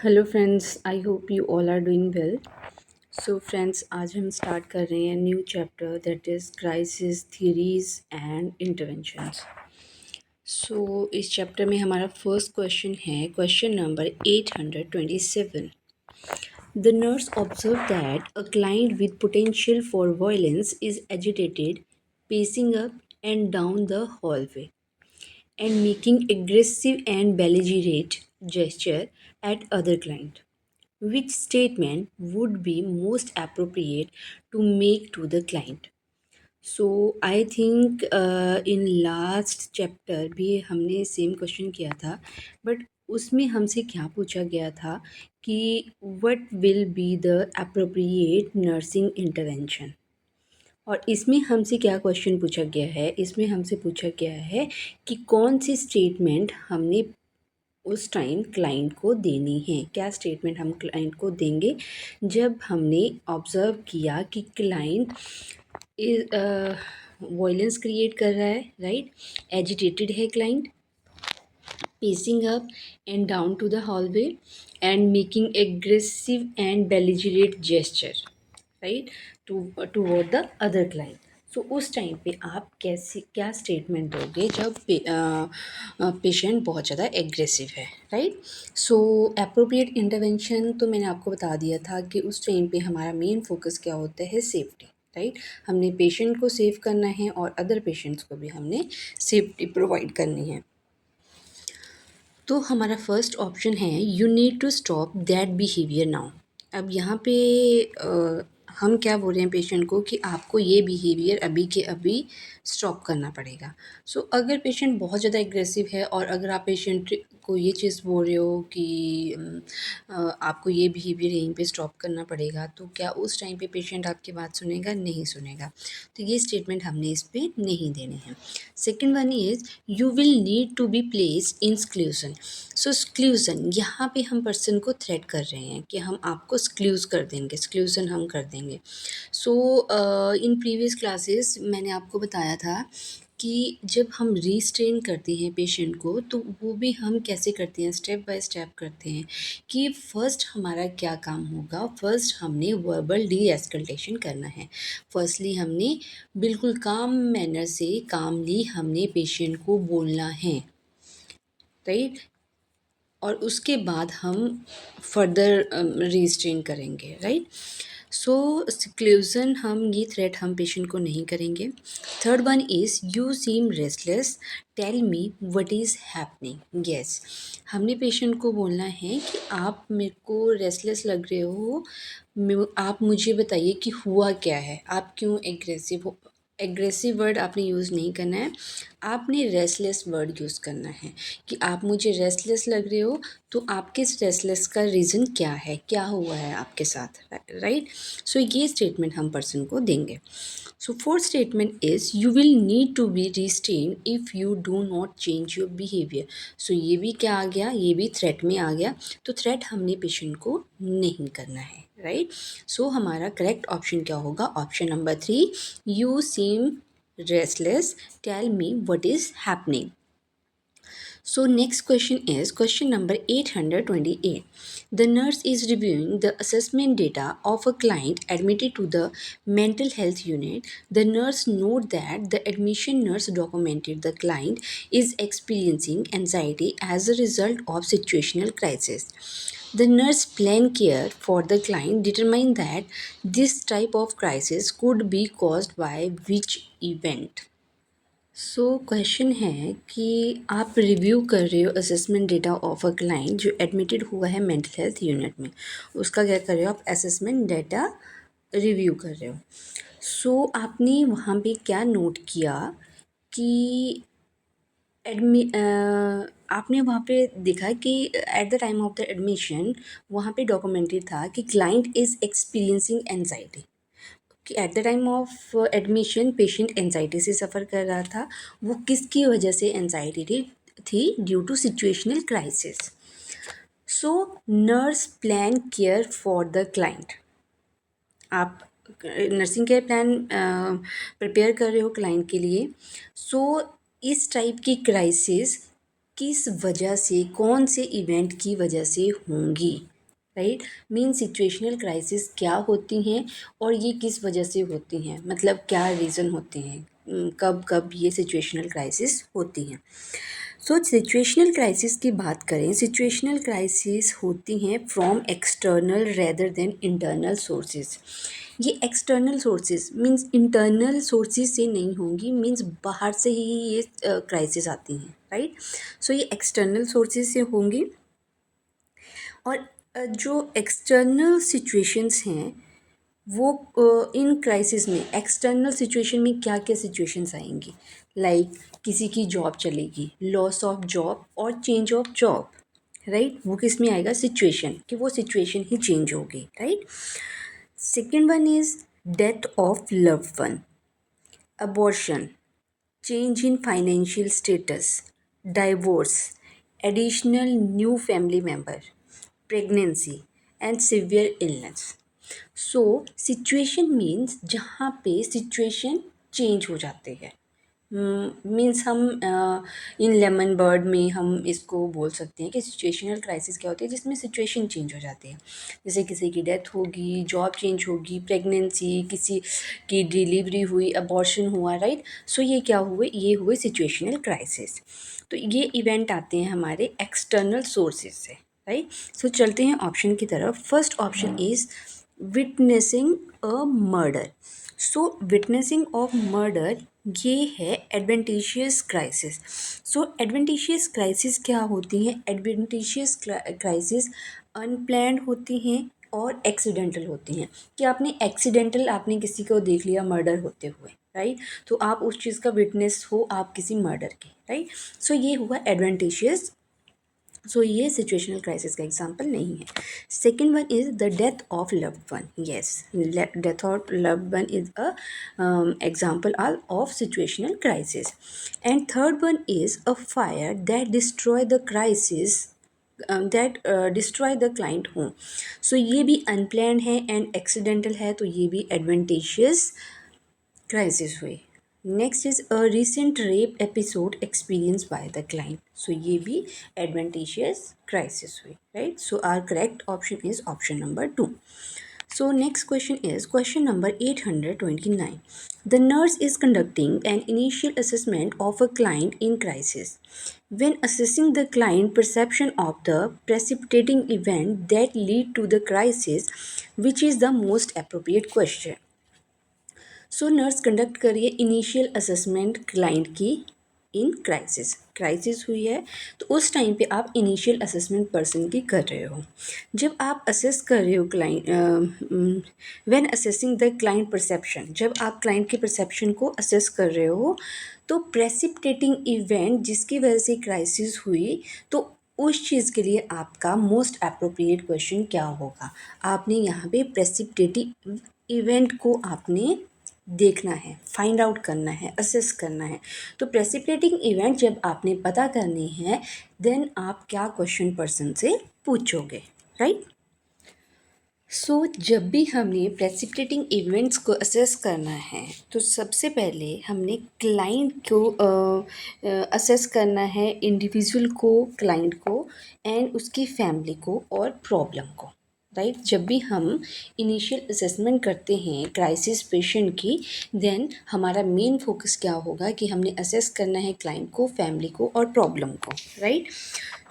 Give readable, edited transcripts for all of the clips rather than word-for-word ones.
Hello friends, I hope you all are doing well. So friends, आज हम start कर रहे हैं new chapter that is crisis theories and interventions. So इस chapter में हमारा फर्स्ट क्वेश्चन है question number 827। The nurse observed that a client with potential for violence is agitated, pacing up and down the hallway and making aggressive and belligerent gesture at other client. Which statement would be most appropriate to make to the client? So I think in last chapter भी हमने same question किया था, but उसमें हमसे क्या पूछा गया था कि what will be the appropriate nursing intervention. और इसमें हमसे क्या क्वेश्चन पूछा गया है, इसमें हमसे पूछा गया है कि कौन सी स्टेटमेंट हमने उस टाइम क्लाइंट को देनी है। क्या स्टेटमेंट हम क्लाइंट को देंगे जब हमने ऑब्ज़र्व किया कि क्लाइंट वॉयलेंस क्रिएट कर रहा है, राइट, एजिटेटेड है client, pacing up and down to the hallway and making aggressive and belligerent gesture, right, toward the other client. सो उस टाइम पे आप कैसे क्या स्टेटमेंट दोगे जब पेशेंट बहुत ज़्यादा एग्रेसिव है, राइट। सो अप्रोप्रिएट इंटरवेंशन तो मैंने आपको बता दिया था कि उस टाइम पे हमारा मेन फोकस क्या होता है, सेफ्टी, राइट। हमने पेशेंट को सेव करना है और अदर पेशेंट्स को भी हमने सेफ्टी प्रोवाइड करनी है। तो हमारा फर्स्ट ऑप्शन है you need to stop that behaviour now. अब यहाँ पे हम क्या बोल रहे हैं पेशेंट को कि आपको ये बिहेवियर अभी के अभी स्टॉप करना पड़ेगा। सो अगर पेशेंट बहुत ज़्यादा एग्रेसिव है और अगर आप पेशेंट को ये चीज़ बोल रहे हो कि आपको ये बिहेवियर यहीं पे स्टॉप करना पड़ेगा, तो क्या उस टाइम पे पेशेंट आपकी बात सुनेगा? नहीं सुनेगा। तो ये स्टेटमेंट हमने इस पर नहीं देने हैं। Second one is you will need to be place in seclusion. So seclusion, यहाँ पे हम पर्सन को थ्रेट कर रहे हैं कि हम आपको स्क्लूज कर देंगे, स्क्लूजन हम कर देंगे। सो इन प्रीवियस क्लासेस मैंने आपको बताया था कि जब हम रिस्ट्रेन करते हैं पेशेंट को तो वो भी हम कैसे करते हैं, स्टेप बाय स्टेप करते हैं कि फ़र्स्ट हमारा क्या काम होगा। फ़र्स्ट हमने वर्बल डी एस्कल्टेशन करना है। फर्स्टली हमने बिल्कुल काम मैनर से कामली हमने पेशेंट को बोलना है, राइट। और उसके बाद हम फर्दर रिस्ट्रेन करेंगे, राइट। सो सिक्लूजन, हम ये थ्रेट हम पेशेंट को नहीं करेंगे। Third one is you seem restless, tell me what is happening. Yes, हमने पेशेंट को बोलना है कि आप मेरे को रेस्टलेस लग रहे हो, आप मुझे बताइए कि हुआ क्या है, आप क्यों एग्रेसिव हो। एग्रेसिव वर्ड आपने यूज़ नहीं करना है, आपने रेस्टलेस वर्ड यूज़ करना है कि आप मुझे रेस्टलेस लग रहे हो, तो आपके रेस्टलेस का रीज़न क्या है, क्या हुआ है आपके साथ, राइट। सो ये स्टेटमेंट हम पर्सन को देंगे। So fourth statement is you will need to be restrain if you do not change your behaviour. So ये भी क्या आ गया, ये भी थ्रेट में आ गया। तो थ्रेट हमने पेशेंट को नहीं करना है, राइट। सो हमारा करेक्ट ऑप्शन क्या होगा, option number 3, you seem restless, tell me what is happening. So next question is question number 828. The nurse is reviewing the assessment data of a client admitted to the mental health unit. The nurse note that the admission nurse documented the client is experiencing anxiety as a result of situational crisis. The nurse plan care for the client determined that this type of crisis could be caused by which event. So question है कि आप review कर रहे हो assessment data of a client जो admitted हुआ है mental health unit में, उसका क्या कर रहे हो आप, असेसमेंट डेटा रिव्यू कर रहे हो। सो आपने वहाँ पे क्या नोट किया कि आपने वहाँ पे देखा कि at the time of the admission वहाँ पे डॉक्यूमेंटेड था कि क्लाइंट इज़ एक्सपीरियंसिंग एनजाइटी, कि at the time of admission patient anxiety से सफ़र कर रहा था। वो किसकी वजह से एनजाइटी थी, due to situational crisis. So nurse plan care for the client, आप नर्सिंग केयर प्लान प्रिपेयर कर रहे हो क्लाइंट के लिए। सो इस टाइप की क्राइसिस किस वजह से, कौन से इवेंट की वजह से होंगी, राइट। मीन सिचुएशनल क्राइसिस क्या होती हैं और ये किस वजह से होती हैं, मतलब क्या रीज़न होते हैं, कब कब ये सिचुएशनल क्राइसिस होती हैं। सो सिचुएशनल क्राइसिस की बात करें, सिचुएशनल क्राइसिस होती हैं from external rather than internal sources. ये external sources means internal sources से नहीं होंगी, मीन्स बाहर से ही ये क्राइसिस आती हैं, राइट। सो ये एक्सटर्नल सोर्सेज से होंगी। और जो एक्सटर्नल सिचुएशंस हैं वो इन क्राइसिस में, एक्सटर्नल सिचुएशन में क्या क्या सिचुएशंस आएंगी, लाइक किसी की जॉब चलेगी, लॉस ऑफ जॉब और चेंज ऑफ जॉब, राइट। वो किस में आएगा, सिचुएशन, कि वो सिचुएशन ही चेंज होगी, right. Second one is death of loved one, abortion, change in financial status, divorce, additional new family member, pregnancy and severe illness. So situation means जहाँ पे situation change हो जाते हैं, मीन्स हम इन lemon bird में हम इसको बोल सकते हैं कि सिचुएशनल क्राइसिस क्या होती है, जिसमें सिचुएशन चेंज हो जाती है। जैसे किसी की डेथ होगी, जॉब चेंज होगी, प्रेगनेंसी, किसी की डिलीवरी हुई, अबॉर्शन हुआ, राइट। सो ये क्या हुए, ये हुए सिचुएशनल क्राइसिस। तो ये इवेंट आते हैं हमारे एक्सटर्नल सोर्सेज से, राइट। सो चलते हैं ऑप्शन की तरफ। First option is witnessing a murder. So witnessing of murder ये है एडवेंटिशियस क्राइसिस। सो एडवेंटिशियस क्राइसिस क्या होती हैं, एडवेंटिशियस क्राइसिस अनप्लैंड होती हैं और एक्सीडेंटल होती हैं, कि आपने किसी को देख लिया मर्डर होते हुए, राइट। तो आप उस चीज़ का विटनेस हो, आप किसी मर्डर के, राइट। सो ये हुआ एडवेंटिशियस। सो ये सिचुएशनल क्राइसिस का एग्जाम्पल नहीं है। Second one is the death of loved one. Yes, death of loved one is a example of situational crisis. And third one is a fire that destroy the crisis, that destroy the client home. So ये भी unplanned है and accidental है, तो ये भी adventitious crisis हुई। Next is a recent rape episode experience by the client. So ये भी एडवेंटेशियस क्राइसिस हुई, right. So are correct option is option number 2. So next question is question number 829. The nurse is conducting an initial assessment of a client in crisis. When assessing the client perception of the precipitating event that lead to the crisis, which is the most appropriate question? So nurse conduct करिए initial assessment client की in crisis हुई है, तो उस time पे आप initial assessment person की कर रहे हो। जब आप असेस कर रहे हो client, when assessing the client perception, जब आप क्लाइंट के परसेप्शन को असेस कर रहे हो, तो प्रेसिपिटेटिंग इवेंट जिसकी वजह से क्राइसिस हुई, तो उस चीज़ के लिए आपका मोस्ट अप्रोप्रिएट क्वेश्चन क्या होगा। आपने यहाँ पे प्रेसिपिटेटिव इवेंट को आपने देखना है, फाइंड आउट करना है, असेस करना है। तो प्रेसिपिटेटिंग इवेंट जब आपने पता करनी है, देन आप क्या क्वेश्चन पर्सन से पूछोगे, राइट। सो जब भी हमने प्रेसिपिटेटिंग इवेंट्स को असेस करना है, तो सबसे पहले हमने क्लाइंट को असेस करना है, इंडिविजुअल को, क्लाइंट को एंड उसकी फैमिली को और प्रॉब्लम को, राइट। जब भी हम इनिशियल असेसमेंट करते हैं क्राइसिस पेशेंट की, देन हमारा मेन फोकस क्या होगा कि हमने असेस करना है क्लाइंट को, फैमिली को और प्रॉब्लम को, राइट।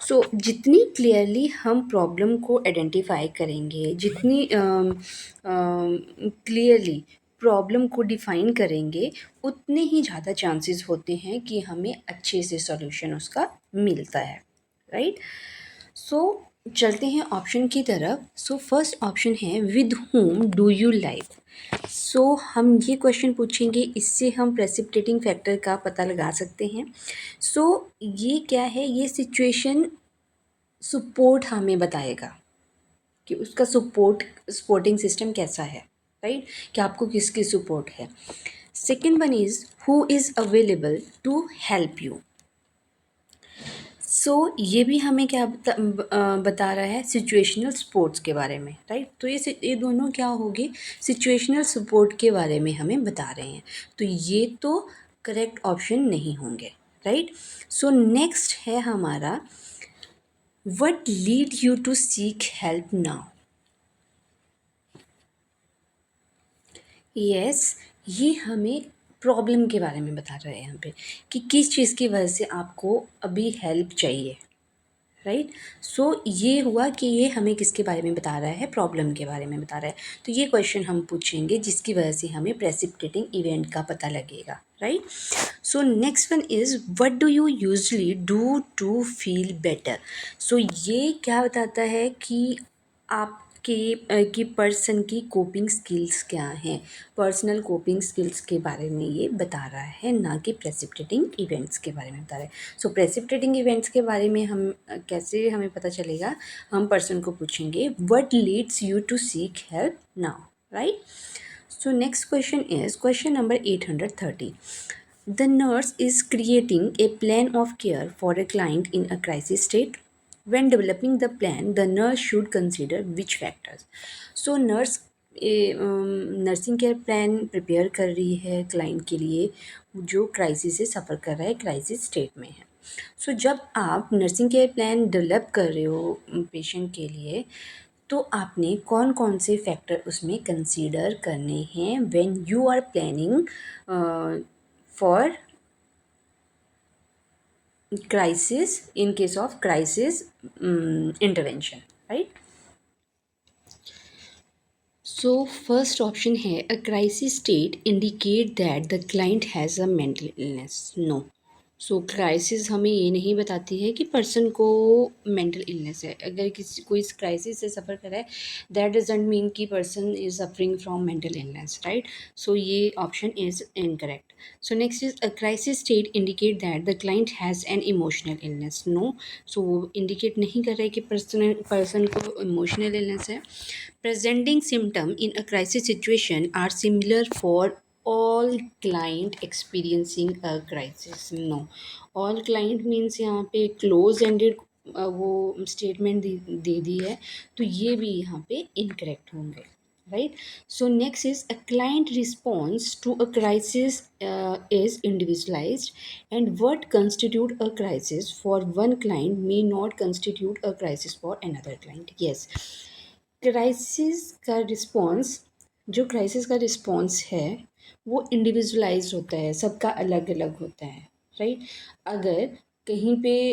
सो जितनी क्लियरली हम प्रॉब्लम को आइडेंटिफाई करेंगे, जितनी क्लियरली प्रॉब्लम को डिफ़ाइन करेंगे, उतने ही ज़्यादा चांसेस होते हैं कि हमें अच्छे से सॉल्यूशन उसका मिलता है, राइट। सो चलते हैं ऑप्शन की तरफ। सो फर्स्ट ऑप्शन है with home do you live. So हम ये क्वेश्चन पूछेंगे, इससे हम प्रेसिपिटेटिंग फैक्टर का पता लगा सकते हैं। सो ये क्या है, ये सिचुएशन सपोर्ट हमें बताएगा कि उसका सपोर्टिंग सिस्टम कैसा है, राइट, कि आपको किसकी सपोर्ट है। Second one is who is available to help you. So ये भी हमें क्या बता रहा है, सिचुएशनल सपोर्ट्स के बारे में, राइट। तो ये दोनों क्या होगी, सिचुएशनल सपोर्ट के बारे में हमें बता रहे हैं, तो ये तो करेक्ट ऑप्शन नहीं होंगे, राइट। सो नेक्स्ट है हमारा what lead you to seek help now. Yes, ये हमें प्रॉब्लम के बारे में बता रहा है यहाँ पे कि किस चीज़ की वजह से आपको अभी हेल्प चाहिए, राइट। सो ये हुआ कि ये हमें किसके बारे में बता रहा है, प्रॉब्लम के बारे में बता रहा है। तो ये क्वेश्चन हम पूछेंगे जिसकी वजह से हमें प्रेसिपिटेटिंग इवेंट का पता लगेगा, right. So next one is what do you usually do to feel better. So ये क्या बताता है कि आपके कि पर्सन की कोपिंग स्किल्स क्या हैं, पर्सनल कोपिंग स्किल्स के बारे में ये बता रहा है, ना कि प्रेसिपिटेटिंग इवेंट्स के बारे में बता रहा है। सो प्रेसिपिटेटिंग इवेंट्स के बारे में हम कैसे हमें पता चलेगा, हम पर्सन को पूछेंगे what leads you to seek help now, right. So next question is question number 830. The nurse is creating a plan of care for a client in a crisis state. When developing the plan, the nurse should consider which factors. So nurse nursing care plan prepare कर रही है client के लिए जो crisis से सफ़र कर रहा है, क्राइसिस स्टेट में है। सो जब आप नर्सिंग केयर प्लान डेवलप कर रहे हो पेशेंट के लिए, तो आपने कौन कौन से फैक्टर उसमें कंसीडर करने हैं when you are planning for crisis, in case of crisis intervention, right. So first option है a crisis state indicate that the client has a mental illness. No. So crisis हमें ये नहीं बताती है कि पर्सन को मेंटल इलनेस है। अगर किसी कोई इस क्राइसिस से सफ़र कर रहा है, दैट डजंट मीन कि person is suffering from mental illness, right. So ये option is incorrect. So next is a crisis state indicate that the client has an emotional illness. No. So वो indicate नहीं कर रहा है कि person को emotional illness है. Presenting symptom in a crisis situation are similar for all client experiencing a crisis. No, all client means यहाँ पे close ended वो स्टेटमेंट दे दी है, तो ये भी यहाँ पे इनकरेक्ट होंगे, right. So next is a client response to a crisis is individualized, and what constitute a crisis for one client may not constitute a crisis for another client. Yes, crisis का response जो crisis का response है वो individualise होता है, सबका अलग अलग होता है, राइट। अगर कहीं पे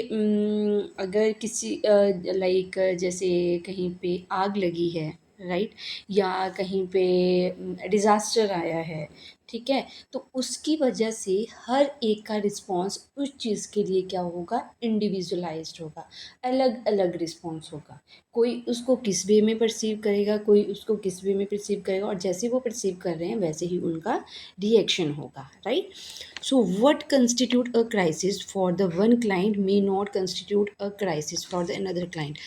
अगर किसी लाइक जैसे कहीं पे आग लगी है, राइट, या कहीं पे डिज़ास्टर आया है, ठीक है, तो उसकी वजह से हर एक का रिस्पॉन्स उस चीज़ के लिए क्या होगा, इंडिविजुअलाइज्ड होगा, अलग अलग रिस्पॉन्स होगा। कोई उसको किस वे में परसीव करेगा, कोई उसको किस वे में परसीव करेगा, और जैसे वो परसीव कर रहे हैं वैसे ही उनका रिएक्शन होगा, right. So what constitute a crisis for the one client may not constitute a crisis for the another client.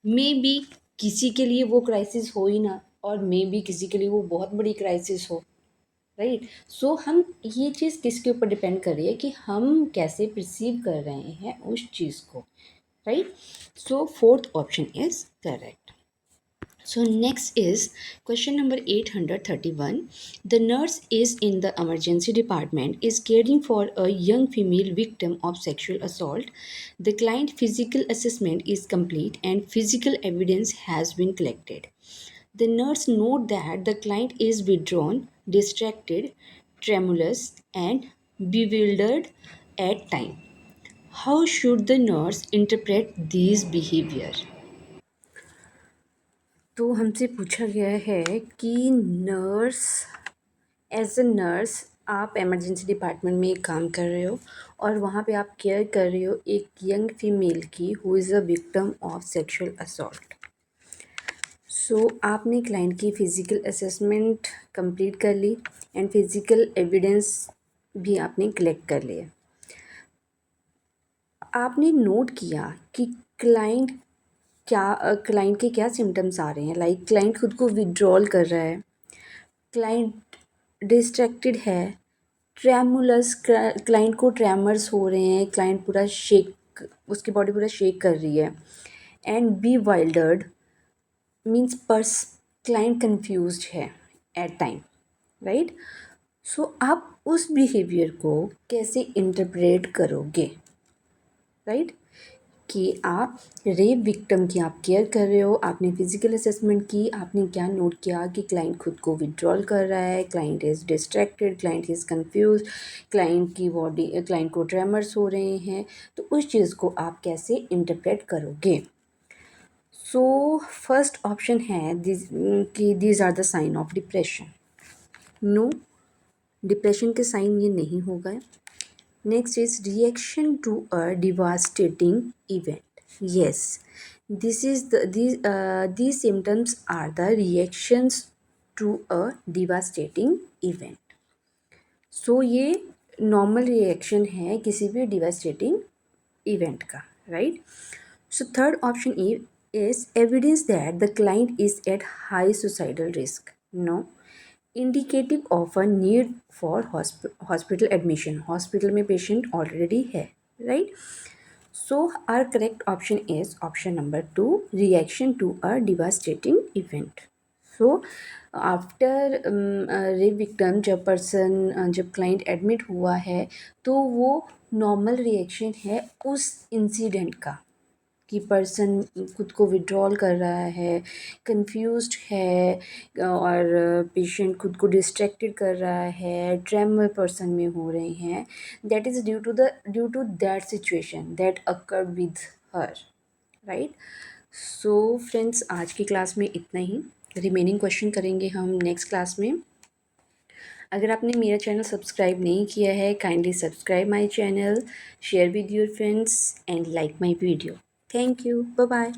May be किसी के लिए वो क्राइसिस हो ही ना, और मे बी किसी के लिए वो बहुत बड़ी क्राइसिस हो, राइट। सो हम ये चीज़ किसके ऊपर डिपेंड कर रही है कि हम कैसे परसीव कर रहे हैं उस चीज़ को, right. So fourth option is correct. So next is question number 831. The nurse is in the emergency department is caring for a young female victim of sexual assault. The client physical assessment is complete and physical evidence has been collected. The nurse note that the client is withdrawn, distracted, tremulous and bewildered at time. How should the nurse interpret these behavior? तो हमसे पूछा गया है कि nurse, as a nurse आप emergency department में एक काम कर रहे हो और वहाँ पे आप केयर कर रहे हो एक यंग फीमेल की who is a victim of sexual assault. So आपने क्लाइंट की फ़िज़िकल असेसमेंट कंप्लीट कर ली एंड फिज़िकल एविडेंस भी आपने कलेक्ट कर लिया. आपने नोट किया कि क्लाइंट के क्या सिम्टम्स आ रहे हैं, लाइक क्लाइंट खुद को विड्रॉल कर रहा है, क्लाइंट डिस्ट्रैक्टेड है, ट्रेमुलस, क्लाइंट को ट्रेमर्स हो रहे हैं, क्लाइंट पूरा शेक, उसकी बॉडी पूरा शेक कर रही है, and bewildered means client confused है एट टाइम, राइट. सो आप उस बिहेवियर को कैसे इंटरप्रेट करोगे, राइट. कि आप रेप विक्टिम की आप केयर कर रहे हो, आपने फिजिकल असेसमेंट की, आपने क्या नोट किया कि क्लाइंट खुद को विड्रॉल कर रहा है, client is distracted, client is confuse, client को ट्रेमर्स हो रहे हैं, तो उस चीज़ को आप कैसे इंटरप्रेट करोगे। सो फर्स्ट ऑप्शन है कि these are the sign of depression. No, depression के साइन ये नहीं होगा। Next is reaction to a devastating event. Yes, these symptoms are the reactions to a devastating event. So ये नॉर्मल रिएक्शन है किसी भी डिवास्टेटिंग इवेंट का, right. So third option is evidence that the client is at high suicidal risk. No, indicative of a need for hospital admission. Hospital में patient already है, right? So our correct option is option number 2, reaction to a devastating event. So after rape victim जब client admit हुआ है तो वो normal reaction है उस incident का कि पर्सन खुद को विड्रॉल कर रहा है, कंफ्यूज्ड है, और पेशेंट खुद को डिस्ट्रैक्टेड कर रहा है, ट्रेमर पर्सन में हो रहे हैं, that is due to that situation that occurred with her, right. So friends, आज की क्लास में इतना ही। रिमेनिंग क्वेश्चन करेंगे हम नेक्स्ट क्लास में। अगर आपने मेरा चैनल सब्सक्राइब नहीं किया है, kindly subscribe my channel, share with your friends and like my video. Thank you, bye bye.